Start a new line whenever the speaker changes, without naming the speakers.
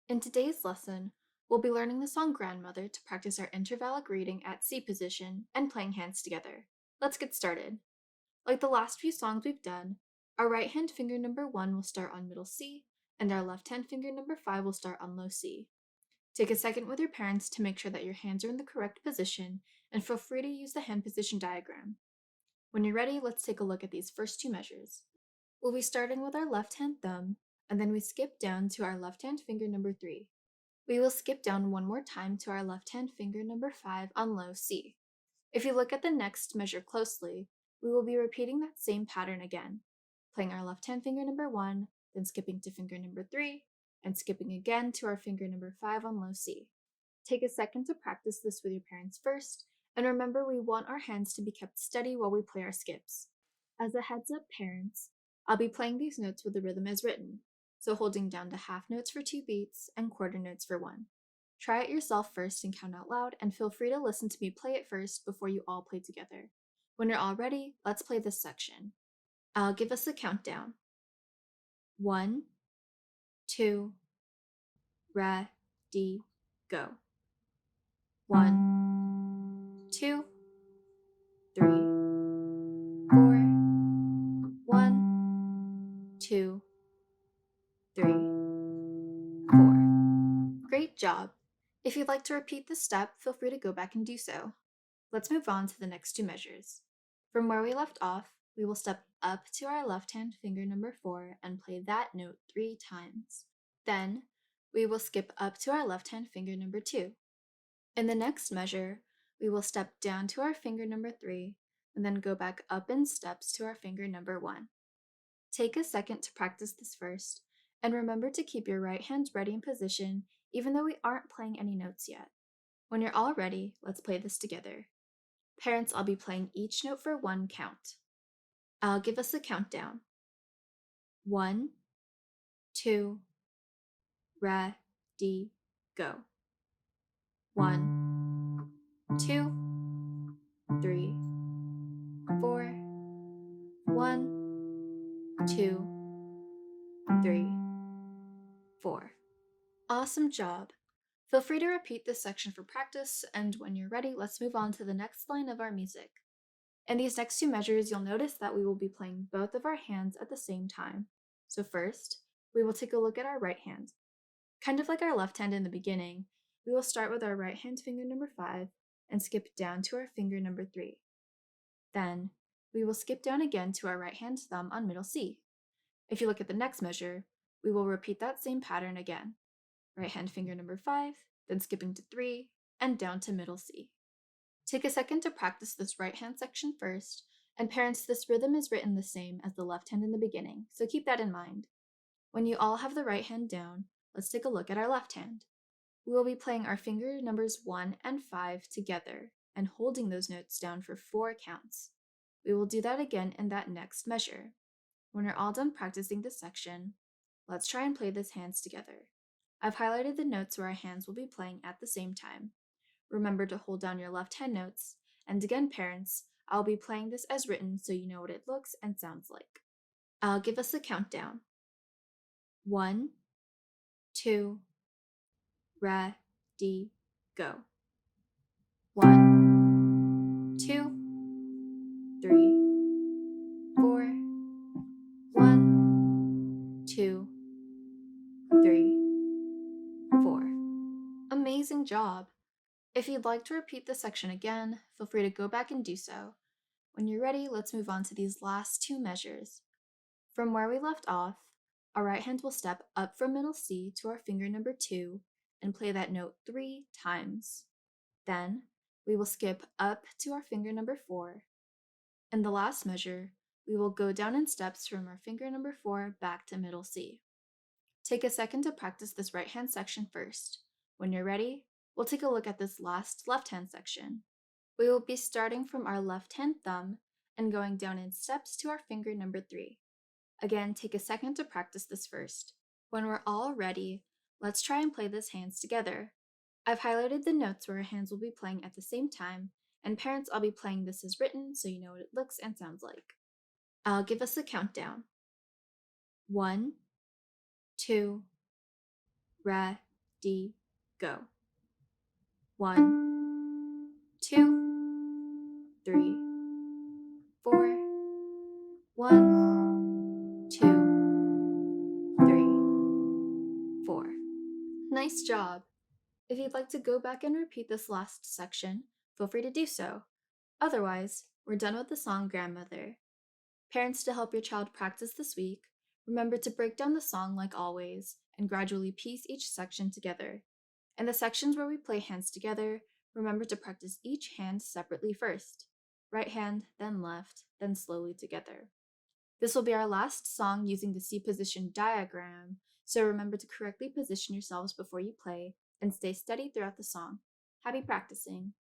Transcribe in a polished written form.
In today's lesson, we'll be learning the song Grandmother to practice our intervallic reading at C position and playing hands together. Let's get started. Like the last few songs we've done, our right hand finger number 1 will start on middle C, and our left hand finger number 5 will start on low C. Take a second with your parents to make sure that your hands are in the correct position, and feel free to use the hand position diagram. When you're ready, let's take a look at these first two measures. We'll be starting with our left hand thumb, and then we skip down to our left hand finger number 3. We will skip down one more time to our left hand finger number 5 on low C. If you look at the next measure closely, we will be repeating that same pattern again, playing our left hand finger number 1, then skipping to finger number 3, and skipping again to our finger number 5 on low C. Take a second to practice this with your parents first, and remember we want our hands to be kept steady while we play our skips. As a heads up, parents, I'll be playing these notes with the rhythm as written, so holding down to half notes for 2 beats and quarter notes for 1. Try it yourself first and count out loud, and feel free to listen to me play it first before you all play together. When you're all ready, let's play this section. I'll give us a countdown. 1, 2, ready, go. 1, 2, 3, 4. 1, 2, 3, 4. Great job! If you'd like to repeat this step, feel free to go back and do so. Let's move on to the next two measures. From where we left off, we will step up to our left hand finger number 4 and play that note 3 times. Then, we will skip up to our left hand finger number 2. In the next measure, we will step down to our finger number 3 and then go back up in steps to our finger number 1. Take a second to practice this first, and remember to keep your right hand ready in position even though we aren't playing any notes yet. When you're all ready, let's play this together. Parents, I'll be playing each note for 1 count. I'll give us a countdown. 1, 2, ready, go. 1, 2, 3, 4. 1, 2, 3, 4. Awesome job! Feel free to repeat this section for practice, and when you're ready, let's move on to the next line of our music. In these next two measures, you'll notice that we will be playing both of our hands at the same time. So first, we will take a look at our right hand. Kind of like our left hand in the beginning, we will start with our right hand finger number 5 and skip down to our finger number 3. Then, we will skip down again to our right hand thumb on middle C. If you look at the next measure, we will repeat that same pattern again. Right hand finger number 5, then skipping to 3, and down to middle C. Take a second to practice this right hand section first, and parents, this rhythm is written the same as the left hand in the beginning, so keep that in mind. When you all have the right hand down, let's take a look at our left hand. We will be playing our finger numbers 1 and 5 together, and holding those notes down for 4 counts. We will do that again in that next measure. When you're all done practicing this section, let's try and play this hands together. I've highlighted the notes where our hands will be playing at the same time. Remember to hold down your left hand notes, and again, parents, I'll be playing this as written so you know what it looks and sounds like. I'll give us a countdown. 1, 2, ready, go. 1, 2, 3, 4. 1, 2, 3, 4. Amazing job! If you'd like to repeat this section again, feel free to go back and do so. When you're ready, let's move on to these last two measures. From where we left off, our right hand will step up from middle C to our finger number 2 and play that note 3 times. Then, we will skip up to our finger number 4. In the last measure, we will go down in steps from our finger number 4 back to middle C. Take a second to practice this right hand section first. When you're ready, we'll take a look at this last left hand section. We will be starting from our left hand thumb and going down in steps to our finger number 3. Again, take a second to practice this first. When we're all ready, let's try and play this hands together. I've highlighted the notes where our hands will be playing at the same time, and parents, I'll be playing this as written so you know what it looks and sounds like. I'll give us a countdown. 1, 2, ready, D, go. 1, 2, 3, 4. 1, 2, 3, 4. Nice job! If you'd like to go back and repeat this last section, feel free to do so. Otherwise, we're done with the song Grandmother. Parents, to help your child practice this week, remember to break down the song like always and gradually piece each section together. In the sections where we play hands together, remember to practice each hand separately first. Right hand, then left, then slowly together. This will be our last song using the C position diagram, so remember to correctly position yourselves before you play and stay steady throughout the song. Happy practicing!